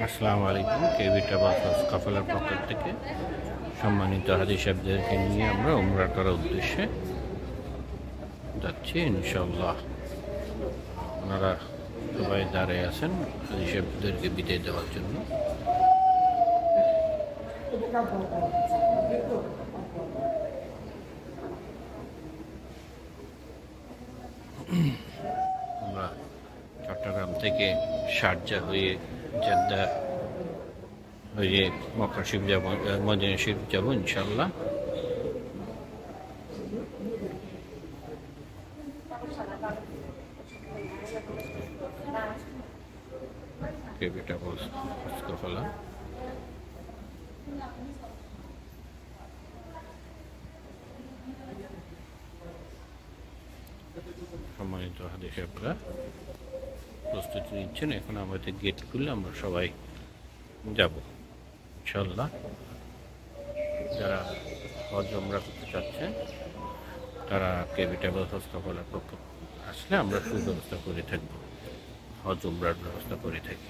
আসসালামু আলাইকুম। কেবি ট্রাভেলস কাফেলার পক্ষ থেকে সম্মানিত হাজী সাহেবদেরকে নিয়ে আমরা উমরা করার উদ্দেশ্যে যাচ্ছি ইনশাল্লাহ। ওনারা সবাই দাঁড়িয়ে আছেন হাজী সাহেবদেরকে বিদায় দেওয়ার জন্য। আমরা চট্টগ্রাম থেকে শারজাহ হয়ে জেদ্দা হয়ে মক্কা শরীফ যাব, মদিনা শরীফ যাব ইনশাল্লাহ। কেবি ট্রাভেলস কাফেলা সম্মানিত হাজী সাহেবরা প্রস্তুতি নিচ্ছেন। এখন আমাদের গেট খুললে আমরা সবাই যাব ইনশাল্লাহ। যারা হজ উমরা করতে চাচ্ছেন তারা কেবি ট্রাভেলস কাফেলার পক্ষ আসলে আমরা সুব্যবস্থা করে থাকবো, হজ উমরার ব্যবস্থা করে থাকি।